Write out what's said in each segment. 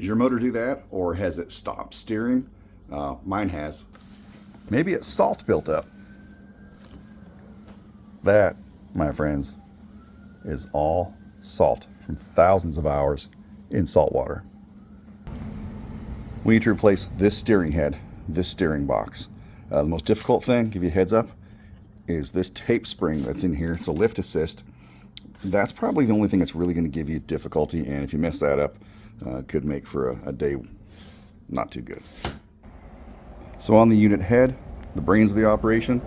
Does your motor do that, or has it stopped steering? Mine has. Maybe it's salt built up. That, my friends, is all salt from thousands of hours in salt water. We need to replace this steering head, this steering box. The most difficult thing, give you a heads up, is this tape spring that's in here. It's a lift assist. That's probably the only thing that's really going to give you difficulty, and if you mess that up, it could make for a day not too good. So on the unit head, the brains of the operation,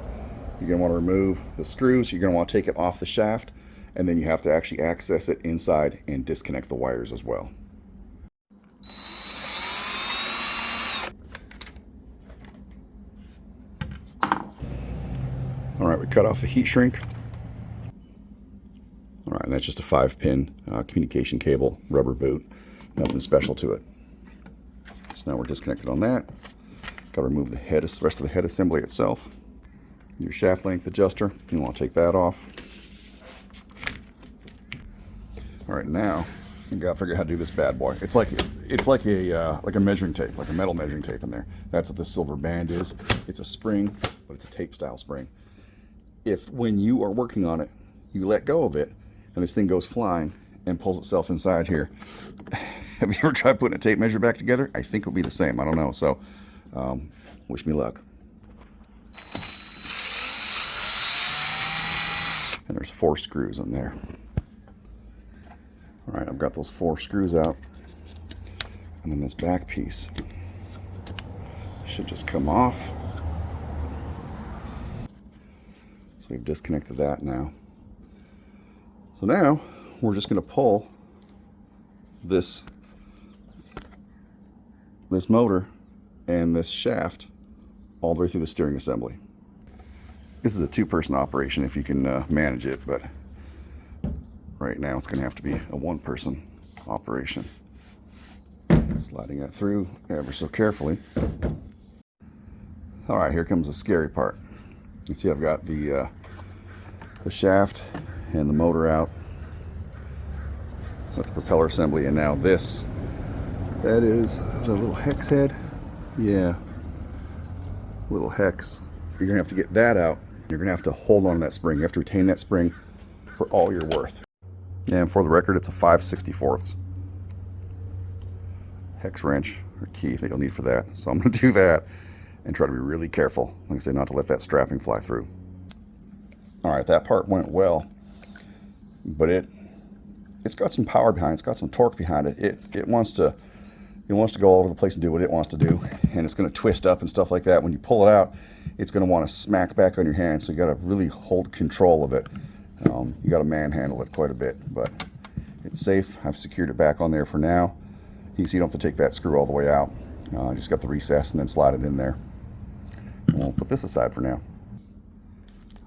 you're going to want to remove the screws. You're going to want to take it off the shaft, and then you have to actually access it inside and disconnect the wires as well. All right, we cut off the heat shrink. All right, and that's just a 5-pin communication cable, rubber boot, nothing special to it. So now we're disconnected on that. Got to remove the rest of the head assembly itself. Your shaft length adjuster, you want to take that off. All right, now you got to figure out how to do this bad boy. It's like a measuring tape, like a metal measuring tape in there. That's what the silver band is. It's a spring, but it's a tape style spring. If when you are working on it, you let go of it, and this thing goes flying and pulls itself inside here. Have you ever tried putting a tape measure back together? I think it'll be the same. I don't know. So wish me luck. And there's 4 screws in there. All right, I've got those 4 screws out. And then this back piece should just come off. So we've disconnected that now. So now we're just going to pull this motor and this shaft all the way through the steering assembly. This is a 2-person operation if you can manage it, but right now it's going to have to be a 1-person operation. Sliding that through ever so carefully. All right, here comes the scary part. You can see I've got the shaft and the motor out with the propeller assembly, and now that is a little hex head. Yeah, little hex. You're gonna have to get that out. You're gonna have to hold on to that spring. You have to retain that spring for all you're worth. And for the record, it's a 5/64 hex wrench or key that you'll need for that. So I'm gonna do that and try to be really careful, like I say, not to let that strapping fly through. All right, that part went well, but it's got some power behind it. It's got some torque behind it. It wants to go all over the place and do what it wants to do, and it's going to twist up and stuff like that. When you pull it out, it's going to want to smack back on your hand, so you got to really hold control of it. You got to manhandle it quite a bit, but it's safe. I've secured it back on there for now. You can see you don't have to take that screw all the way out. Just got the recess and then slide it in there. And we'll put this aside for now.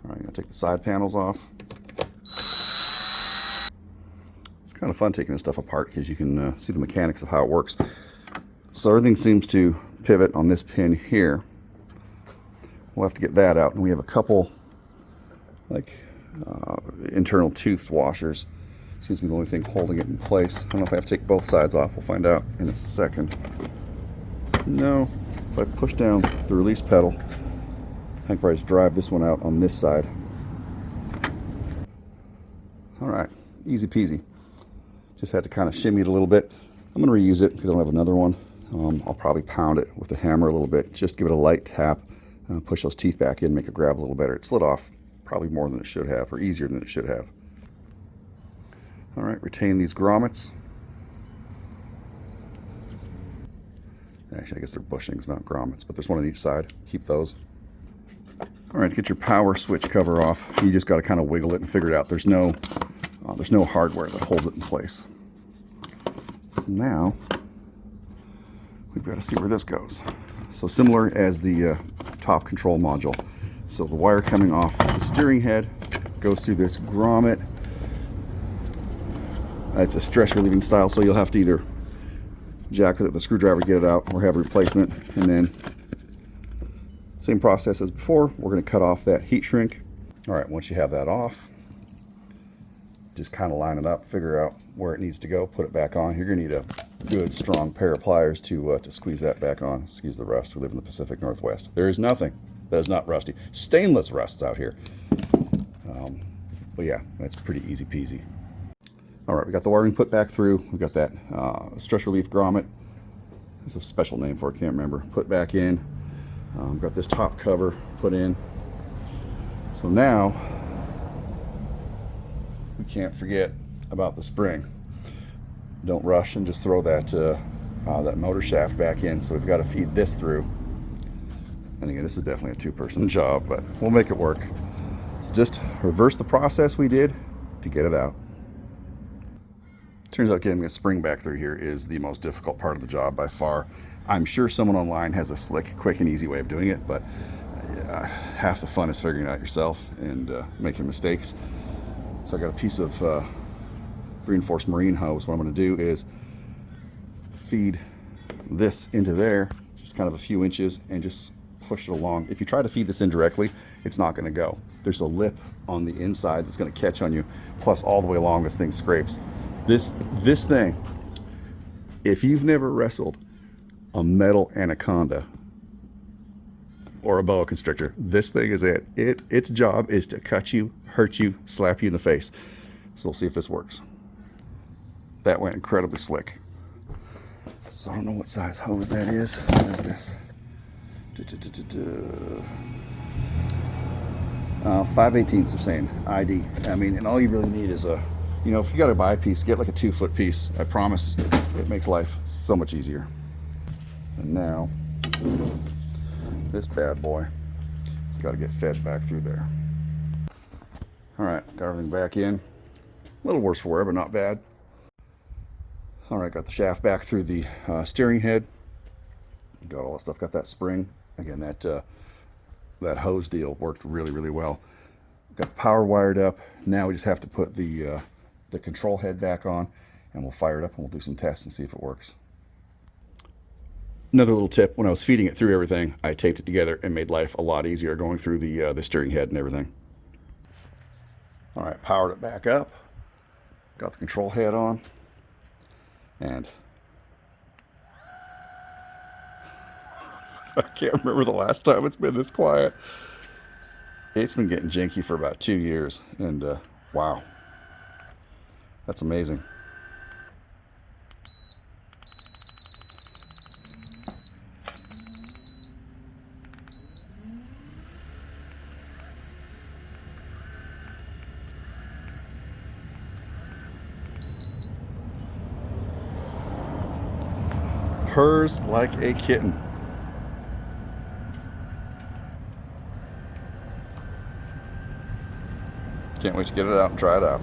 All right, I'm going to take the side panels off. It's kind of fun taking this stuff apart because you can see the mechanics of how it works. So everything seems to pivot on this pin here. We'll have to get that out, and we have a couple internal tooth washers. Seems to be the only thing holding it in place. I don't know if I have to take both sides off. We'll find out in a second. No, if I push down the release pedal, I can probably just drive this one out on this side. All right, easy peasy. Just had to kind of shimmy it a little bit. I'm going to reuse it because I don't have another one. I'll probably pound it with a hammer a little bit. Just give it a light tap, push those teeth back in, make it grab a little better. It slid off probably more than it should have, or easier than it should have. All right, retain these grommets. Actually, I guess they're bushings, not grommets, but there's one on each side. Keep those. All right, to get your power switch cover off, you just got to kind of wiggle it and figure it out. There's no hardware that holds it in place. So now we've got to see where this goes. So similar as the top control module. So the wire coming off the steering head goes through this grommet. It's a stress relieving style, so you'll have to either jack the screwdriver, get it out, or have a replacement. And then same process as before, we're going to cut off that heat shrink. All right, once you have that off, just kind of line it up, figure out where it needs to go, put it back on. You're going to need good strong pair of pliers to squeeze that back on. Excuse the rust. We live in the Pacific Northwest. There is nothing that is not rusty. Stainless rusts out here. But yeah, that's pretty easy peasy. All right, we got the wiring put back through. We got that stress relief grommet. There's a special name for it, can't remember. Put back in. Got this top cover put in. So now we can't forget about the spring. Don't rush and just throw that that motor shaft back in. So we've got to feed this through. And again, this is definitely a two-person job, but we'll make it work. So just reverse the process we did to get it out. Turns out getting a spring back through here is the most difficult part of the job by far. I'm sure someone online has a slick, quick, and easy way of doing it, but half the fun is figuring it out yourself and making mistakes. So I got a piece of reinforced marine hose. What I'm going to do is feed this into there, just kind of a few inches, and just push it along. If you try to feed this in directly, it's not going to go. There's a lip on the inside that's going to catch on you, plus all the way along this thing scrapes. This thing, if you've never wrestled a metal anaconda or a boa constrictor, this thing is it. Its job is to cut you, hurt you, slap you in the face. So we'll see if this works. That went incredibly slick. So I don't know what size hose that is. What is this? 5/18 they're saying ID. I mean, and all you really need is a, you know, if you got to buy a piece, get like a 2-foot piece. I promise it makes life so much easier. And now this bad boy has got to get fed back through there. All right, got everything back in. A little worse for wear, but not bad. All right, got the shaft back through the steering head. Got all the stuff. Got that spring. Again, that hose deal worked really, really well. Got the power wired up. Now we just have to put the control head back on, and we'll fire it up and we'll do some tests and see if it works. Another little tip: when I was feeding it through everything, I taped it together and made life a lot easier going through the steering head and everything. All right, powered it back up. Got the control head on, and I can't remember the last time it's been this quiet. It's been getting janky for about 2 years, and wow, that's amazing. Purrs like a kitten. Can't wait to get it out and try it out.